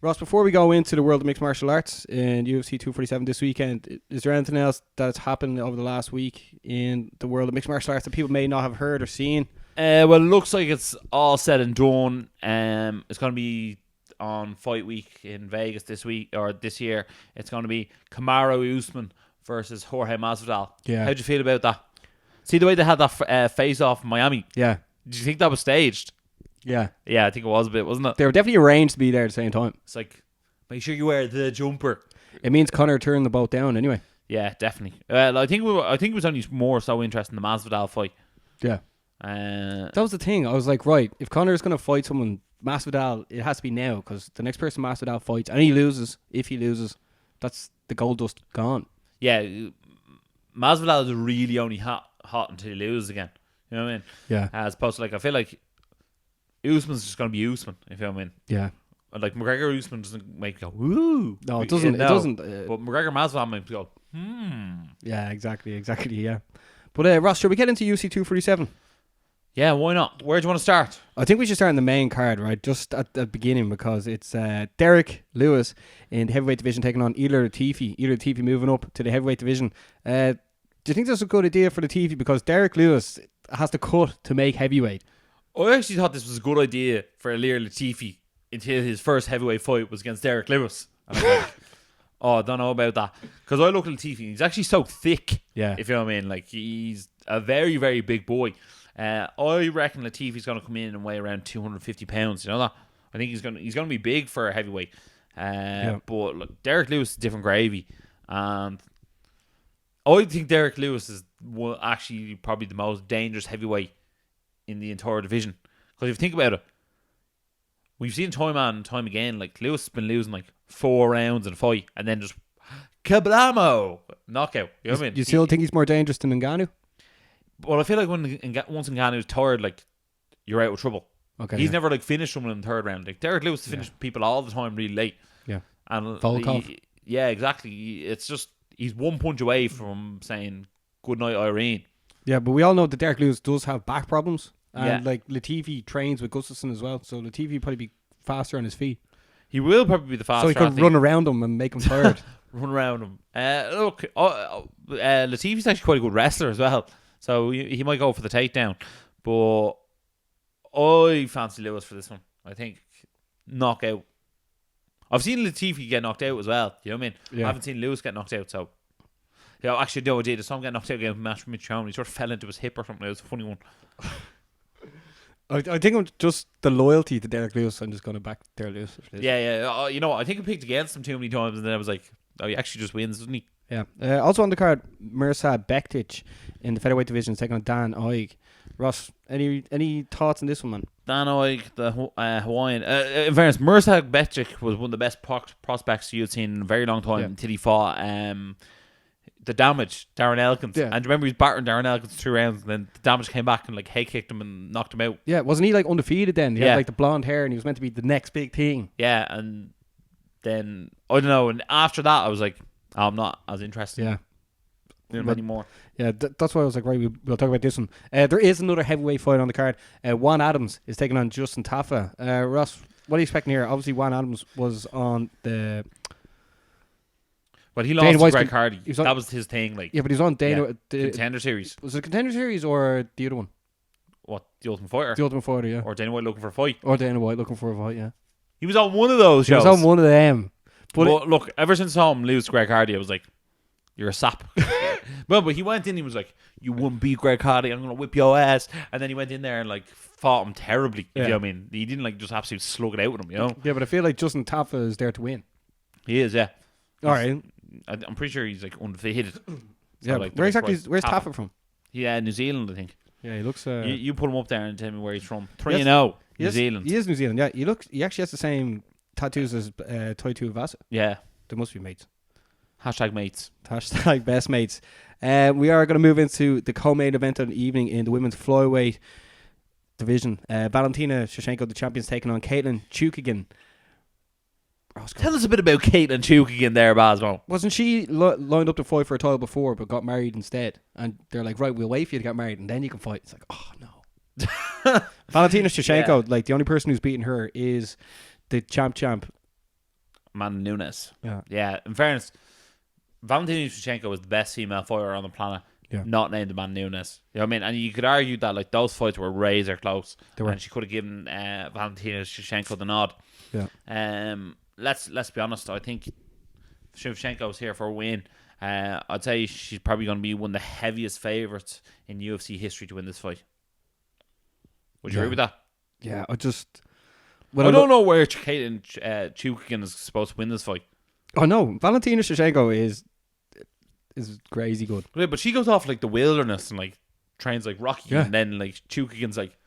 Ross, before we go into the world of mixed martial arts in UFC 247 this weekend, is there anything else that's happened over the last week in the world of mixed martial arts that people may not have heard or seen? Well, it looks like it's all said and done. It's going to be on Fight Week in Vegas this year. It's going to be Kamaru Usman versus Jorge Masvidal. Yeah. How'd you feel about that? See the way they had that face-off in Miami? Yeah. Did you think that was staged? Yeah. Yeah, I think it was a bit, wasn't it? They were definitely arranged to be there at the same time. It's like, make sure you wear the jumper. It means Conor turned the boat down anyway. Yeah, definitely. I think it was only more so interesting in the Masvidal fight. Yeah. That was the thing. I was like, right, if Conor's going to fight someone, Masvidal, it has to be now, because the next person Masvidal fights, and if he loses, that's the gold dust gone. Yeah, Masvidal is really only hot until he loses again. You know what I mean? Yeah. As opposed to, like, I feel like Usman's just going to be Usman, if you know what I mean. Yeah. Like, McGregor Usman doesn't make you go, woo. No, it doesn't. No. It doesn't. But McGregor Masvidal makes you go, Yeah, exactly, yeah. But Ross, should we get into UFC 247? Yeah, why not? Where do you want to start? I think we should start in the main card, right? Just at the beginning, because it's Derek Lewis in the heavyweight division taking on Ilir Latifi. Ilir Latifi moving up to the heavyweight division. Do you think that's a good idea for Latifi? Because Derek Lewis has to cut to make heavyweight. I actually thought this was a good idea for Ilir Latifi until his first heavyweight fight was against Derek Lewis. And I was like, oh, I don't know about that. Because I look at Latifi, he's actually so thick. Yeah. If you know what I mean. Like, he's a very, very big boy. I reckon Latifi's going to come in and weigh around 250 pounds. You know that? I think he's going to be big for a heavyweight. But look, Derek Lewis is different gravy. And I think Derek Lewis is actually probably the most dangerous heavyweight in the entire division. Because if you think about it, we've seen time and time again, like, Lewis has been losing like 4 rounds in a fight and then just kablamo, knockout. You know what I mean? You still think he's more dangerous than Ngannou? Well, I feel like once Ngannou's tired, like, you're out of trouble. Okay. He's never like finished someone in the third round. Like, Derek Lewis finished people all the time really late. Yeah. And Volkov. yeah, exactly. It's just he's one punch away from saying good night, Irene. Yeah, but we all know that Derek Lewis does have back problems. And Yeah. like Latifi trains with Gustafsson as well, so Latifi would probably be faster on his feet. He will probably be the fastest. So he could run around him and make him tired. Run around him. Look, Latifi's actually quite a good wrestler as well, so he might go for the takedown. But I fancy Lewis for this one. I think knockout. I've seen Latifi get knocked out as well. You know what I mean? Yeah. I haven't seen Lewis get knocked out. So, yeah, actually, no, I did. I saw him get knocked out against Match from Michonne. He sort of fell into his hip or something. It was a funny one. I think I'm just the loyalty to Derek Lewis. I'm just going to back Derek Lewis. For this. Yeah. You know, I think I picked against him too many times, and then I was like, oh, he actually just wins, doesn't he? Yeah. Also on the card, Mirsad Bektic in the featherweight division is taking on Dan Oig. Ross, any thoughts on this one, man? Dan Oig, the Hawaiian. In fairness, Mirsad Bektic was one of the best prospects you'd seen in a very long time until he fought the Damage, Darren Elkins. Yeah. And remember, he was battering Darren Elkins 2 rounds, and then the Damage came back and like head kicked him and knocked him out. Yeah, wasn't he like undefeated then? He had like the blonde hair and he was meant to be the next big thing. Yeah, and then, I don't know, and after that I was like, oh, I'm not as interested in him anymore. Yeah, that's why I was like, right, we'll talk about this one. There is another heavyweight fight on the card. Juan Adams is taking on Justin Tafa. Ross, what are you expecting here? Obviously, Juan Adams was on the... But he lost to Greg Hardy. That was his thing. Like, yeah, but he was on the Contender Series. Was it the Contender Series or the other one? What, the Ultimate Fighter? The Ultimate Fighter, yeah. Or Dana White looking for a fight. Or Dana White looking for a fight, yeah. He was on one of those shows. He was on one of them. But look, ever since I saw him lose to Greg Hardy, I was like, you're a sap. Well, but he went in, he was like, you wouldn't beat Greg Hardy, I'm going to whip your ass. And then he went in there and like fought him terribly, if you know what I mean. He didn't like just absolutely slug it out with him, you know. Yeah, but I feel like Justin Tafa is there to win. He is, yeah. All right. I'm pretty sure he's like undefeated. Yeah, like, where's Tafa from? Yeah, New Zealand, I think. Yeah, he looks... You pull him up there and tell me where he's from. 3-0, New Zealand. He is New Zealand, yeah. He actually has the same tattoos as Tai Tuivasa. Yeah. They must be mates. Hashtag mates. Hashtag best mates. We are going to move into the co-main event of the evening in the women's flyweight division. Valentina Shevchenko, the champion's taking on Caitlin Chukagian. Tell us a bit about Caitlin Chukagian there, Basmo. Wasn't she lined up to fight for a title before but got married instead? And they're like, right, we'll wait for you to get married and then you can fight. It's like, oh no. Valentina Shevchenko, like the only person who's beaten her is the champ Amanda Nunes. Yeah. In fairness, Valentina Shevchenko was the best female fighter on the planet. Yeah. Not named Amanda Nunes. You know what I mean? And you could argue that like those fights were razor close, and she could have given Valentina Shevchenko the nod. Yeah. Let's be honest. I think Shevchenko's here for a win. I'd say she's probably going to be one of the heaviest favorites in UFC history to win this fight. Would you agree with that? Yeah, I don't know where Caitlin Chukin is supposed to win this fight. Oh no, Valentina Shevchenko is crazy good. Yeah, but she goes off like the wilderness and like trains like Rocky, and then like Chukin's like,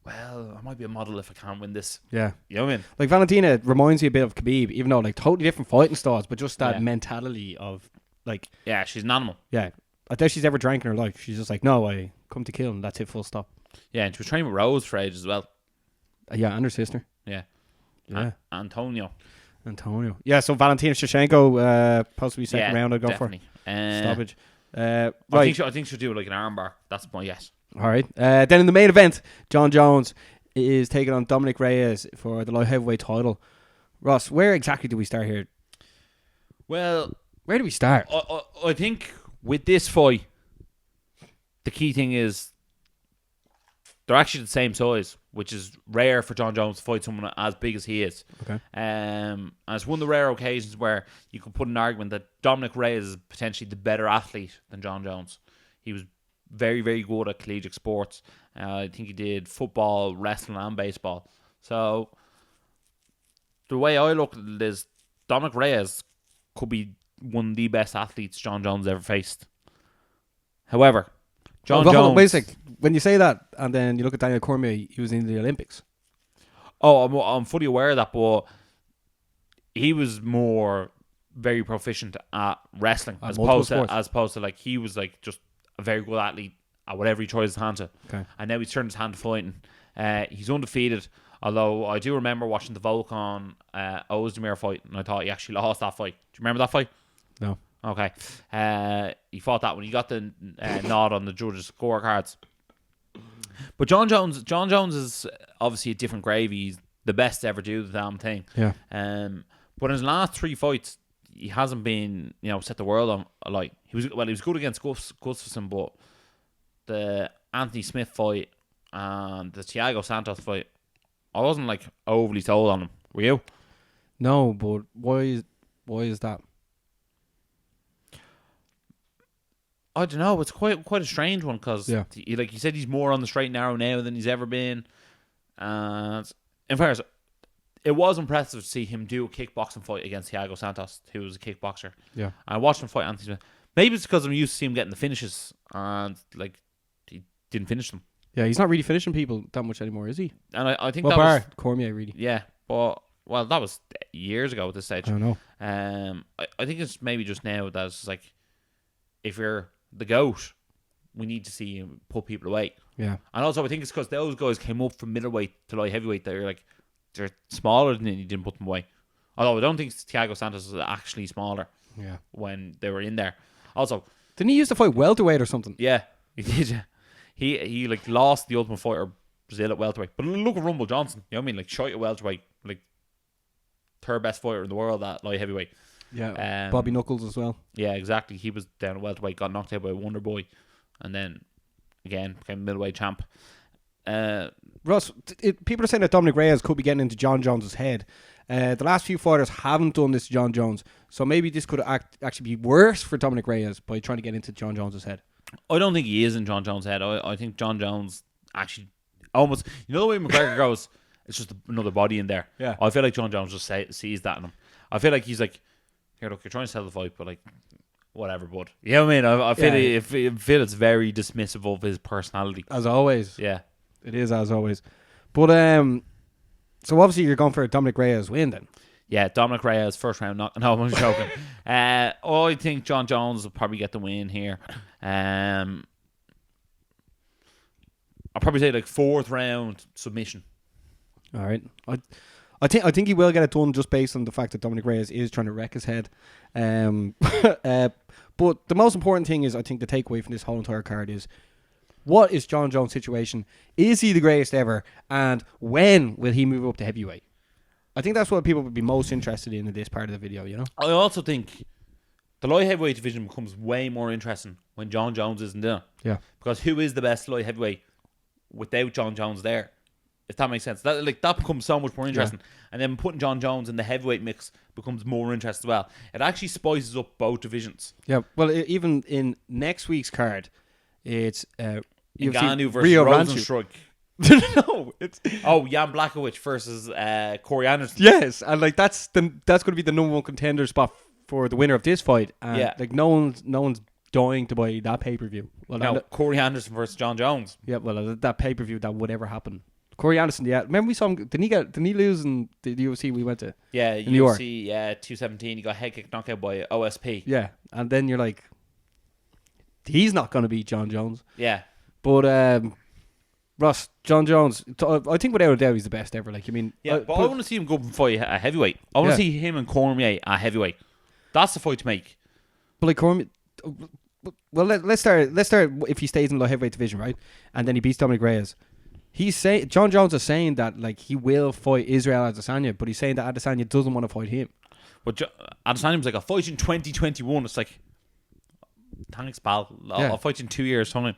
well, I might be a model if I can't win this. Yeah, you know what I mean? Like Valentina reminds me a bit of Khabib, even though like totally different fighting styles, but just that mentality of like, yeah, she's an animal. Yeah, I doubt she's ever drank in her life. She's just like, no, I come to kill, and that's it, full stop. Yeah, and she was training with Rose for ages as well. Yeah, and her sister. Yeah. Antonio. Yeah, so Valentina Shevchenko, possibly second round, I'd go definitely. For stoppage. Right. I think she'll do like an armbar. That's my guess. All right. Then in the main event, John Jones is taking on Dominic Reyes for the light heavyweight title. Ross, where exactly do we start here? Well, where do we start? I think with this fight, the key thing is they're actually the same size, which is rare for John Jones to fight someone as big as he is. Okay. And it's one of the rare occasions where you could put an argument that Dominic Reyes is potentially the better athlete than John Jones. He was very, very good at collegiate sports. I think he did football, wrestling, and baseball. So the way I look at it is Dominic Reyes could be one of the best athletes John Jones ever faced. However, John Jones... Wait a sec. When you say that, and then you look at Daniel Cormier, he was in the Olympics. Oh, I'm fully aware of that, but he was more very proficient at wrestling as opposed to like he was like just a very good athlete at whatever he tries his hand to. Okay. And now he's turned his hand to fighting. He's undefeated, although I do remember watching the Volkan Ozdemir fight, and I thought he actually lost that fight. Do you remember that fight? No. Okay. He fought that when he got the nod on the judges' scorecards. But John Jones is obviously a different gravy. He's the best to ever do the damn thing. Yeah. But in his last 3 fights, he hasn't been, set the world on. Like he was good against Gustafsson, but the Anthony Smith fight and the Thiago Santos fight, I wasn't like overly sold on him. Were you? No, but why is that? I don't know. It's quite a strange one because, like you said, he's more on the straight and narrow now than he's ever been. And in fairness, it was impressive to see him do a kickboxing fight against Thiago Santos, who was a kickboxer. Yeah, I watched him fight Anthony Smith. Maybe it's because I'm used to seeing him getting the finishes, and like he didn't finish them. Yeah, he's not really finishing people that much anymore, is he? And I think that was Cormier, really. Yeah, but that was years ago at this stage. I don't know. I think it's maybe just now that it's like if you're the GOAT, we need to see him put people away. Yeah. And also I think it's because those guys came up from middleweight to light heavyweight. They're smaller than you didn't put them away. Although I don't think Thiago Santos was actually smaller. Yeah. When they were in there. Also, didn't he used to fight welterweight or something? Yeah, he did. He like lost the Ultimate Fighter Brazil at welterweight. But look at Rumble Johnson. You know what I mean? Like shite at welterweight, like third best fighter in the world at light heavyweight. Yeah. Bobby Knuckles as well. Yeah, exactly. He was down at welterweight, got knocked out by Wonder Boy, and then again became middleweight champ. Ross, people are saying that Dominic Reyes could be getting into John Jones' head. The last few fighters haven't done this to John Jones, so maybe this could actually be worse for Dominic Reyes by trying to get into John Jones' head. I don't think he is in John Jones' head. I think John Jones actually almost, the way McGregor goes, it's just another body in there. Yeah. I feel like John Jones just sees that in him. I feel like he's like, here, look, you're trying to sell the fight, but like, whatever, bud. You know what I mean? I feel it's very dismissive of his personality. As always. Yeah. It is, as always. But, so obviously you're going for a Dominic Reyes win then? Yeah, Dominic Reyes, first round knock. No, I'm joking. I think John Jones will probably get the win here. I'll probably say like 4th round submission. All right. I think he will get it done just based on the fact that Dominic Reyes is trying to wreck his head. But the most important thing is, I think the takeaway from this whole entire card is, what is John Jones' situation? Is he the greatest ever? And when will he move up to heavyweight? I think that's what people would be most interested in this part of the video, you know? I also think the light heavyweight division becomes way more interesting when John Jones isn't there. Yeah. Because who is the best light heavyweight without John Jones there? If that makes sense. That becomes so much more interesting. Yeah. And then putting John Jones in the heavyweight mix becomes more interesting as well. It actually spices up both divisions. Yeah. Well, even in next week's card, it's Ngannou versus Rio Rosenstruck. No, it's Jan Blachowicz versus Corey Anderson. Yes, and like that's going to be the number one contender spot for the winner of this fight. And like no one's dying to buy that pay-per-view. Well, no, Corey Anderson versus John Jones. Yeah, well, that pay-per-view that would ever happen. Corey Anderson, yeah. Remember we saw him? Didn't he lose in the UFC we went to? Yeah, in New York. UFC 217. He got head kick knockout by OSP. Yeah, and then you're like, he's not going to beat John Jones. Yeah, but Ross, John Jones, I think without a doubt he's the best ever. Like, I mean, but I want to see him go and fight a heavyweight. I want to see him and Cormier a heavyweight. That's the fight to make. But like Cormier, well, let's start. If he stays in the heavyweight division, right, and then he beats Dominic Reyes. John Jones is saying that like he will fight Israel Adesanya, but he's saying that Adesanya doesn't want to fight him. But Adesanya was like, I'll fight in 2021. It's like, thanks, pal. I'll fight you in 2 years' time.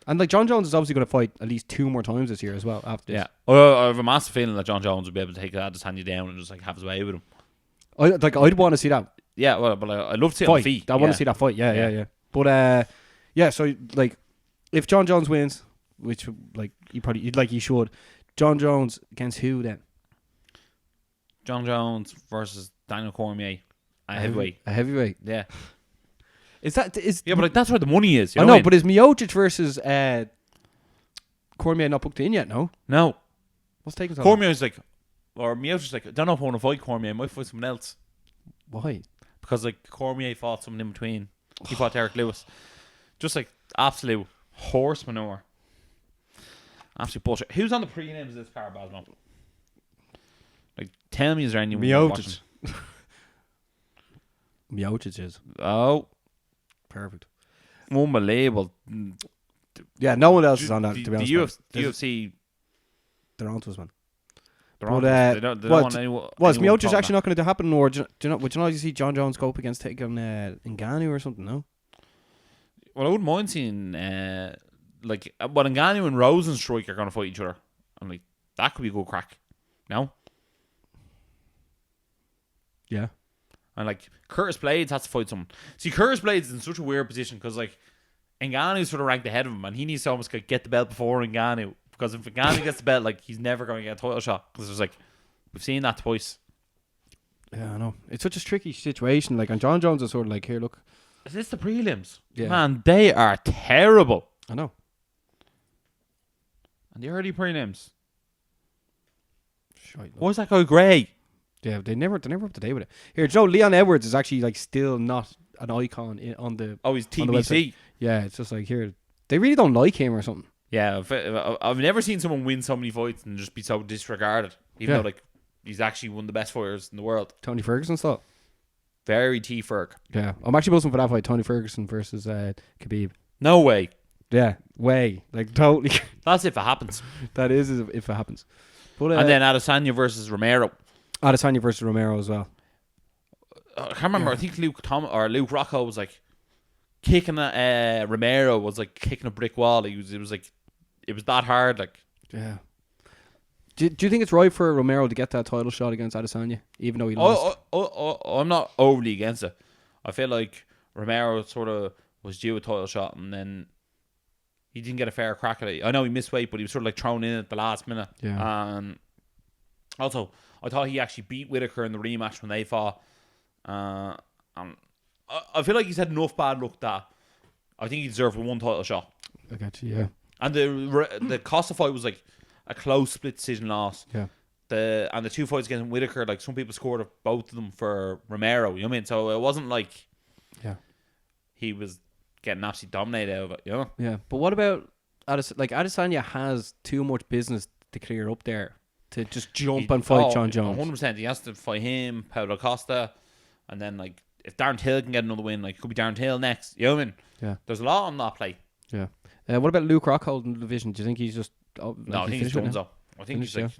And like John Jones is obviously going to fight at least 2 more times this year as well after this. Yeah, I have a massive feeling that John Jones will be able to take Adesanya down and just like have his way with him. I'd want to see that. Yeah, well, but I'd love to see it on the feet. I want to see that fight. Yeah. But so like if John Jones wins, which like he should, John Jones against who then? John Jones versus Daniel Cormier, a heavyweight. A heavyweight. Yeah. But like that's where the money is. I know, but is Miocic versus Cormier not booked in yet? No. What's taking so long? Cormier's like, or Miocic's like, I don't know if I want to fight Cormier. I might fight someone else. Why? Because like Cormier fought someone in between. He fought Derek Lewis. Just like absolute horse manure. Absolute bullshit. Who's on the prelims of this card, Basmo? Like, tell me, is there anyone Miocic. Miocic is. Oh. Perfect. Unbelievable. Yeah, no one else is on that, to be honest. The UFC... They're on to us, man. They don't want anyone... Was Miocic actually not going to happen, or would you not see John Jones go up against taking Ngannou or something, no? Well, I wouldn't mind seeing... Ngannou and Rosenstruck are going to fight each other. I'm like, that could be a good crack. No? Yeah. And like Curtis Blades has to fight someone. See, Curtis Blades is in such a weird position because like Ngannou's sort of ranked ahead of him, and he needs to almost get the belt before Ngannou, because if Ngannou gets the belt, like he's never going to get a title shot, because there's like, we've seen that twice. Yeah, I know. It's such a tricky situation. Like, and John Jones is sort of like, here, look. Is this the prelims? Yeah. Man, they are terrible. I know. And the early prelims. Shite, why is that guy grey? Yeah, they're never up to date with it. Here, Joe, Leon Edwards is actually like still not an icon on the. Oh, he's TBC. Yeah, it's just like, here, they really don't like him or something. Yeah, I've never seen someone win so many fights and just be so disregarded, even though like he's actually one of the best fighters in the world. Tony Ferguson style. Very T-Ferg. Yeah, I'm actually buzzing for that fight, Tony Ferguson versus Khabib. No way. Yeah, way. Like, totally. That's if it happens. That is if it happens. But, and then Adesanya versus Romero. Adesanya versus Romero as well. I can't remember. I think Luke Rocco was like kicking at Romero was like kicking a brick wall. It was that hard. Like, yeah. Do you think it's right for Romero to get that title shot against Adesanya, even though he lost? I'm not overly against it. I feel like Romero sort of was due a title shot, and then he didn't get a fair crack at it. I know he missed weight, but he was sort of like thrown in at the last minute. Yeah. Also, I thought he actually beat Whittaker in the rematch when they fought. I feel like he's had enough bad luck that I think he deserved one title shot. I got you, yeah. And the Costa fight was like a close split decision loss. Yeah. And the two fights against Whittaker, like some people scored both of them for Romero. You know what I mean? So it wasn't like he was getting absolutely dominated out of it. You know? Yeah. But what about Adesanya has too much business to clear up there to just jump and fight John Jones. 100%. He has to fight him, Paulo Costa, and then like if Darren Till can get another win, like it could be Darren Till next. You know what I mean? Yeah. There's a lot on that plate. Yeah. What about Luke Rockhold in the division? Do you think he's just? No, I think he's done so. I think he's like,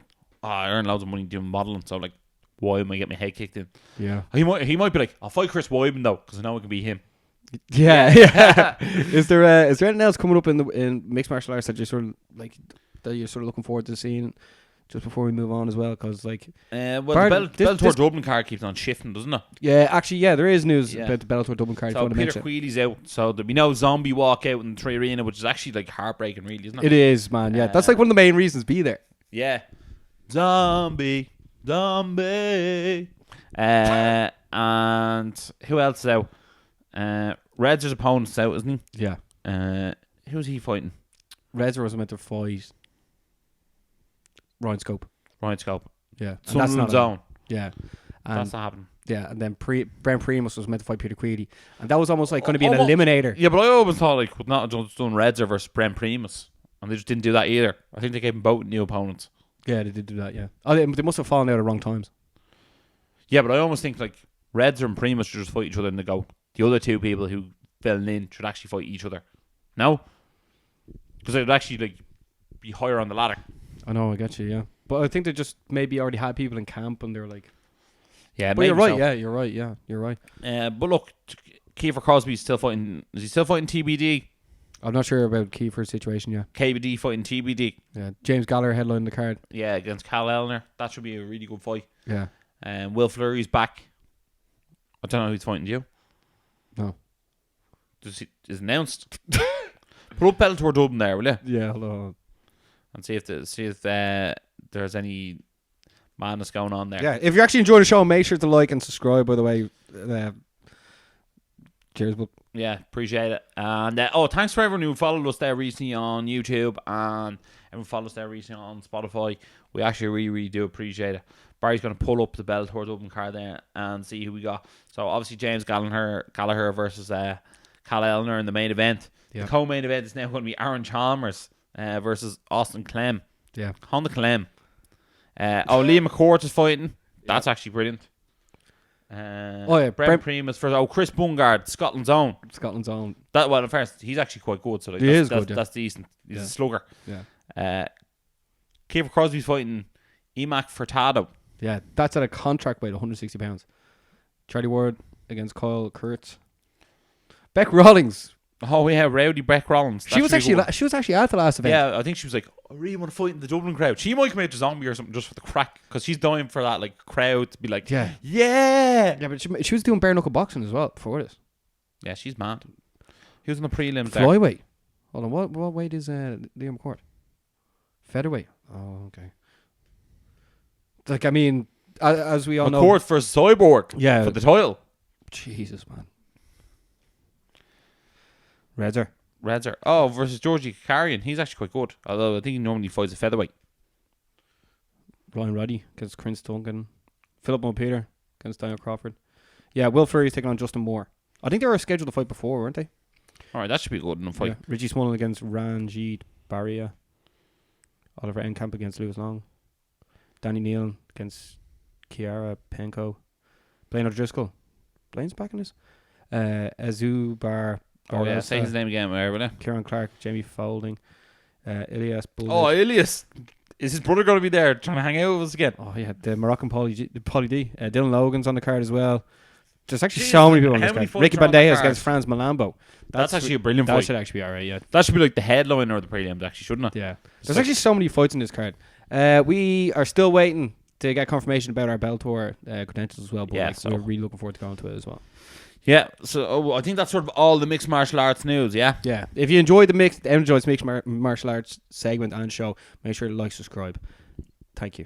I earn loads of money doing modelling, so like Weidman might get my head kicked in. Yeah. He might be like, I'll fight Chris Weidman though, because I know it can be him. Yeah. Is there anything else coming up in mixed martial arts that you're sort of like that you're sort of looking forward to seeing just before we move on as well? Because like, the Bellator Dublin card keeps on shifting, doesn't it? Yeah, actually, there is news about the Bellator Dublin card. So Peter Quealy's out, so there'll be no zombie walkout in the Tri Arena, which is actually like heartbreaking, really, isn't it? It is, man. Yeah, that's like one of the main reasons be there. Yeah, zombie. And who else is out? Red's opponent's out, isn't he? Yeah. Who's he fighting? Redzer was meant to fight Ryan Scope. Yeah. Sunderland Zone. Yeah. And That's not happening. Yeah, and then Brent Primus was meant to fight Peter Queally. And that was almost like going to be an eliminator. Yeah, but I always thought like would not just done Redzer versus Brent Primus. And they just didn't do that either. I think they gave them both new opponents. Yeah, they did do that, yeah. Oh, they must have fallen out at wrong times. Yeah, but I almost think like Redzer and Primus should just fight each other in the go. The other two people who fell in should actually fight each other. No? Because they would actually like be higher on the ladder. I know, I get you, yeah. But I think they just maybe already had people in camp and they're like... Yeah, but you're right, so. You're right. But look, Kiefer Crosby's still fighting... Is he still fighting TBD? I'm not sure about Kiefer's situation, yeah. KBD fighting TBD. Yeah, James Gallagher headlining the card. Yeah, against Cal Elner. That should be a really good fight. Yeah. Will Fleury's back. I don't know who's fighting you. No. Is announced. Put up Bellator Dublin there, will you? Yeah, hello. And see if there's any madness going on there. Yeah, if you're actually enjoying the show, make sure to like and subscribe, by the way. Cheers, bud. Yeah, appreciate it. And thanks for everyone who followed us there recently on YouTube and everyone followed us there recently on Spotify. We actually really, really do appreciate it. Barry's going to pull up the Bellator Dublin card there and see who we got. So obviously James Gallagher versus Cal Elner in the main event. Yeah. The co-main event is now going to be Aaron Chalmers versus Austin Clem. Yeah. Honda Clem. Liam McCourt is fighting. That's actually brilliant. Brent Primus versus Chris Bungard, Scotland's own. At first he's actually quite good. So like, that's decent. He's a slugger. Yeah. Kiefer Crosby's fighting Emac Furtado. Yeah, that's at a contract weight, £160. Charlie Ward against Kyle Kurtz. Beck Rawlings. Oh yeah, Rowdy Beck Rollins. She was actually at the last event. Yeah, I think she was like, I really want to fight in the Dublin crowd. She might come out to Zombie or something just for the crack, because she's dying for that like crowd to be like, yeah. But she was doing bare knuckle boxing as well before this. Yeah, she's mad. He was in the prelims. Flyweight. Hold on, what weight is Liam McCourt? Featherweight. Oh, okay. Like, I mean, as we all know, McCourt versus Cyborg. Yeah, for the title. Jesus, man. Redzer. Oh, versus Georgie Kakarian. He's actually quite good. Although I think he normally fights a featherweight. Ryan Roddy against Chris Duncan. Philip Mopeter against Daniel Crawford. Yeah, Will Fleury's taking on Justin Moore. I think they were scheduled to fight before, weren't they? Alright, that should be a good enough fight. Yeah. Richie Smullen against Ranjit Barria. Oliver Enkamp against Lewis Long. Danny Nealon against Kiara Penko. Blaine O'Driscoll. Blaine's back in this. Azu say his name again, will you? Kieran Clark, Jamie Folding, Ilias Bullitt. Oh, Ilias. Is his brother going to be there trying to hang out with us again? Oh, yeah, the Moroccan Pauly D. Dylan Logan's on the card as well. There's actually so many people on this card. Ricky Bandejas against Franz Malambo. That's actually a brilliant fight. That should actually be alright, yeah. That should be like the headline or the prelims, actually, shouldn't it? Yeah. There's actually so many fights in this card. We are still waiting to get confirmation about our Bellator credentials as well, but we're really looking forward to going to it as well. Yeah, so I think that's sort of all the mixed martial arts news, yeah? Yeah. If you enjoyed the mixed martial arts segment and show, make sure to like, subscribe. Thank you.